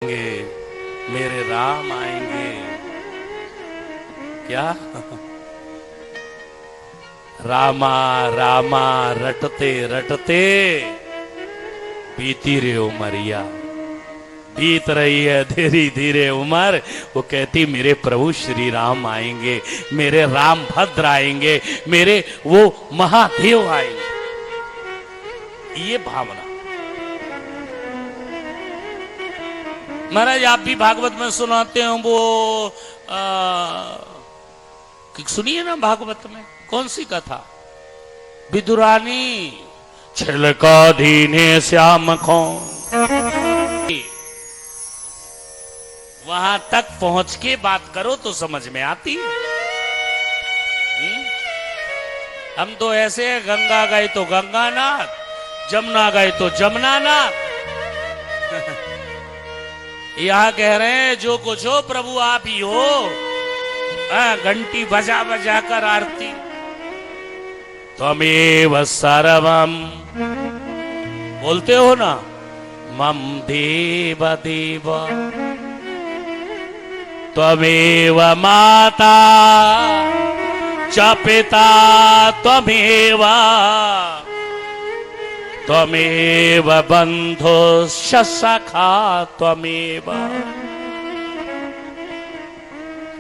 मेरे राम आएंगे क्या। रामा रामा रटते रटते बीती रे उमरिया, बीत रही है धीरे धीरे उम्र। वो कहती मेरे प्रभु श्री राम आएंगे, मेरे राम भद्र आएंगे, मेरे वो महादेव आएंगे। ये भावना महाराज आप भी भागवत में सुनाते हो। वो सुनिए ना भागवत में कौन सी कथा, विदुरानी छिलका दीने श्याम खो। वहां तक पहुंच के बात करो तो समझ में आती है। हम तो ऐसे गंगा गए तो गंगानाथ, जमुना गए तो जमुनानाथ। यहां कह रहे हैं जो कुछ हो प्रभु आप ही हो। घंटी बजा बजा कर आरती, त्वमेव सर्वम बोलते हो ना, मम देव देव त्वमेव माता च पिता त्वमेव त्वमेव बंधुश्च सखा त्वमेव।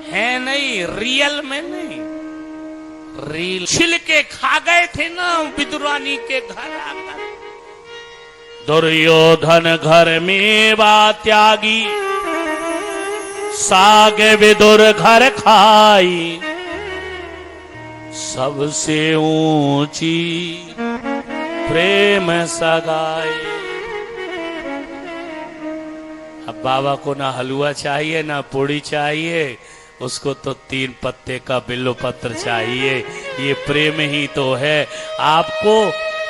है नहीं, रियल में नहीं, रील छिलके खा गए थे ना विदुरानी के घर आकर। दुर्योधन घर में त्यागी, साग विदुर घर खाई, सबसे ऊंची प्रेम सगाई। अब बाबा को ना हलवा चाहिए ना पूड़ी चाहिए, उसको तो 3 पत्ते का बिल्व पत्र चाहिए। ये प्रेम ही तो है। आपको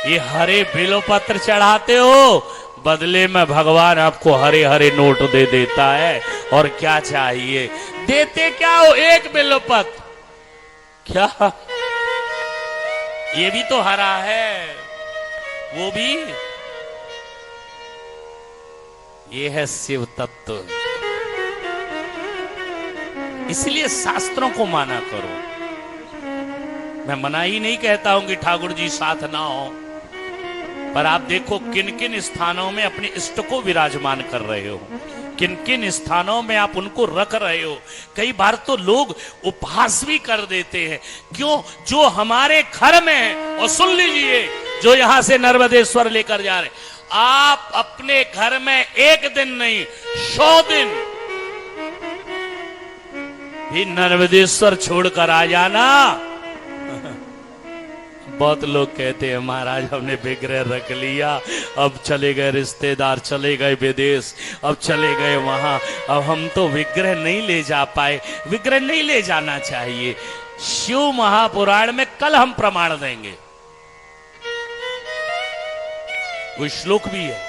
ये हरे बिल्व पत्र चढ़ाते हो, बदले में भगवान आपको हरे हरे नोट दे देता है। और क्या चाहिए, देते क्या हो, एक बिल्व पत्र क्या, ये भी तो हरा है, वो भी, ये है शिव तत्व। इसलिए शास्त्रों को माना करो। मैं मना ही नहीं कहता हूं कि ठाकुर जी साथ ना हो, पर आप देखो किन किन स्थानों में अपने इष्ट को विराजमान कर रहे हो, किन किन स्थानों में आप उनको रख रहे हो। कई बार तो लोग उपहास भी कर देते हैं। क्यों, जो हमारे घर में है, और सुन लीजिए, जो यहां से नर्मदेश्वर लेकर जा रहे, आप अपने घर में एक दिन नहीं 100 दिन भी नर्मदेश्वर छोड़कर आ जाना। बहुत लोग कहते हैं महाराज हमने विग्रह रख लिया, अब चले गए रिश्तेदार, चले गए विदेश, अब चले गए वहां, अब हम तो विग्रह नहीं ले जा पाए। विग्रह नहीं ले जाना चाहिए। शिव महापुराण में कल हम प्रमाण देंगे, वो श्लोक भी है।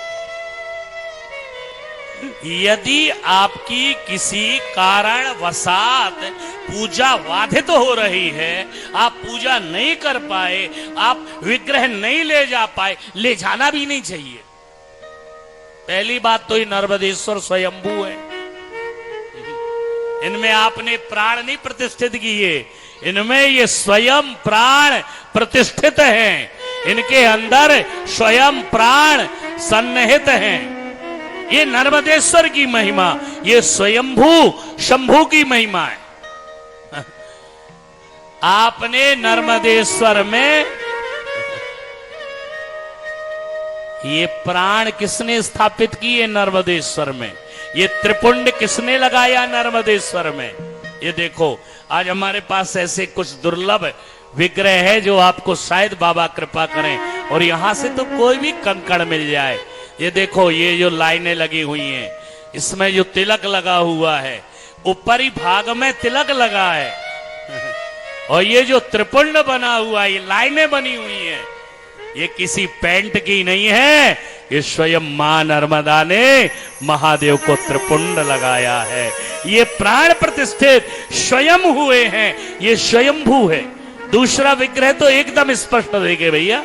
यदि आपकी किसी कारण वसात पूजा बाधित हो रही है, आप पूजा नहीं कर पाए, आप विग्रह नहीं ले जा पाए, ले जाना भी नहीं चाहिए। पहली बात तो ये नर्मदेश्वर स्वयंभू है, इनमें आपने प्राण नहीं प्रतिष्ठित किए, इनमें ये स्वयं प्राण प्रतिष्ठित हैं, इनके अंदर स्वयं प्राण सन्निहित हैं। ये नर्मदेश्वर की महिमा, ये स्वयंभू शंभू की महिमा है। आपने नर्मदेश्वर में ये प्राण किसने स्थापित किए नर्मदेश्वर में, ये त्रिपुंड किसने लगाया नर्मदेश्वर में। ये देखो आज हमारे पास ऐसे कुछ दुर्लभ विग्रह है जो आपको शायद बाबा कृपा करें और यहां से तो कोई भी कंकड़ मिल जाए। ये देखो ये जो लाइनें लगी हुई हैं, इसमें जो तिलक लगा हुआ है, ऊपरी भाग में तिलक लगा है, और ये जो त्रिपुंड बना हुआ है, ये लाइनें बनी हुई हैं, ये किसी पेंट की नहीं है, ये स्वयं मां नर्मदा ने महादेव को त्रिपुंड लगाया है। ये प्राण प्रतिष्ठित स्वयं हुए हैं, ये स्वयंभू है। दूसरा विग्रह तो एकदम स्पष्ट देखे भैया,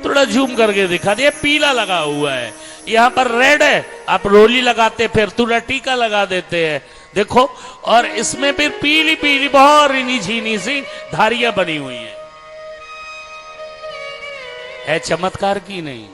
थोड़ा जूम करके दिखा दे, पीला लगा हुआ है, यहाँ पर रेड है, आप रोली लगाते फिर पूरा टीका लगा देते हैं। देखो, और इसमें फिर पीली पीली बहुत रीनी झीनी सी धारियां बनी हुई है चमत्कार की नहीं?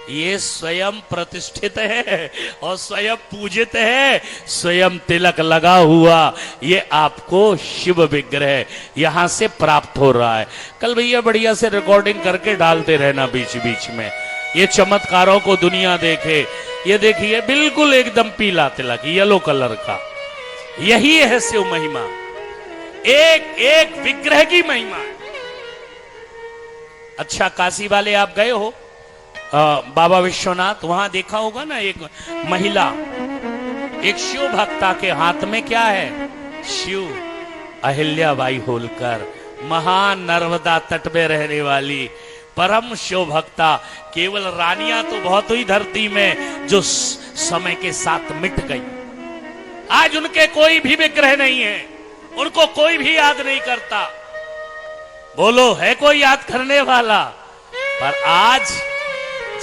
ये स्वयं प्रतिष्ठित है और स्वयं पूजित है, स्वयं तिलक लगा हुआ ये आपको शिव विग्रह यहां से प्राप्त हो रहा है। कल भैया बढ़िया से रिकॉर्डिंग करके डालते रहना बीच बीच में, ये चमत्कारों को दुनिया देखे। ये देखिए बिल्कुल एकदम पीला तिलक येलो कलर का, यही है शिव महिमा, एक एक विग्रह की महिमा। अच्छा, काशी वाले आप गए हो बाबा विश्वनाथ, वहां देखा होगा ना एक महिला, एक शिव भक्ता के हाथ में क्या है? शिव। अहिल्याबाई होलकर, महान नर्मदा तट में रहने वाली परम शिव भक्ता, केवल रानियां तो बहुत हुई धरती में जो समय के साथ मिट गई। आज उनके कोई भी विग्रह नहीं है, उनको कोई भी याद नहीं करता। बोलो, है कोई याद करने वाला? पर आज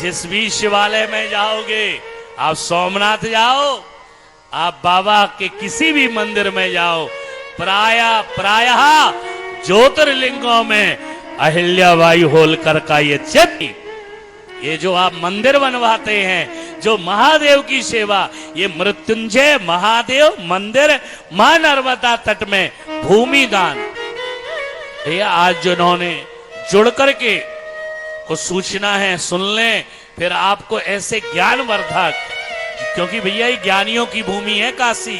जिस भी शिवालय में जाओगे, आप सोमनाथ जाओ, आप बाबा के किसी भी मंदिर में जाओ, प्रायः ज्योतिर्लिंगों में अहिल्याबाई होलकर का ये चित्र, ये जो आप मंदिर बनवाते हैं, जो महादेव की सेवा, ये मृत्युंजय महादेव मंदिर मां नर्मदा तट में भूमि दान, भैया आज जिन्होंने जुड़ करके को सूचना है, सुन लें, फिर आपको ऐसे ज्ञानवर्धक, क्योंकि भैया ये ज्ञानियों की भूमि है काशी,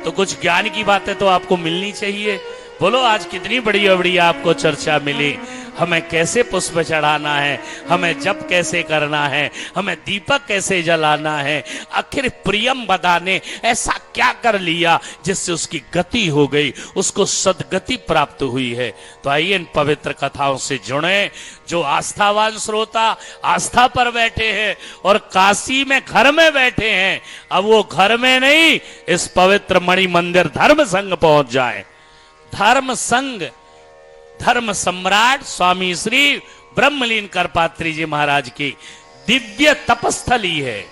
तो कुछ ज्ञान की बातें तो आपको मिलनी चाहिए। बोलो, आज कितनी बढ़िया बढ़िया आपको चर्चा मिली, हमें कैसे पुष्प चढ़ाना है, हमें जप कैसे करना है, हमें दीपक कैसे जलाना है, आखिर प्रियम बदा ने ऐसा क्या कर लिया जिससे उसकी गति हो गई, उसको सदगति प्राप्त हुई है। तो आइए इन पवित्र कथाओं से जुड़े। जो आस्थावान श्रोता आस्था पर बैठे हैं और काशी में घर में बैठे हैं, अब वो घर में नहीं, इस पवित्र मणि मंदिर धर्म संघ पहुंच जाए। धर्म संघ, धर्म सम्राट स्वामी श्री ब्रह्मलीन करपात्री जी महाराज की दिव्य तपस्थली है।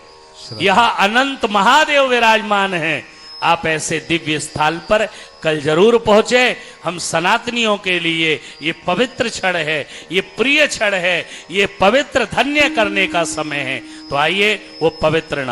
यहां अनंत महादेव विराजमान है। आप ऐसे दिव्य स्थल पर कल जरूर पहुंचे। हम सनातनियों के लिए ये पवित्र क्षण है, ये प्रिय क्षण है, ये पवित्र धन्य करने का समय है। तो आइए वो पवित्र नाम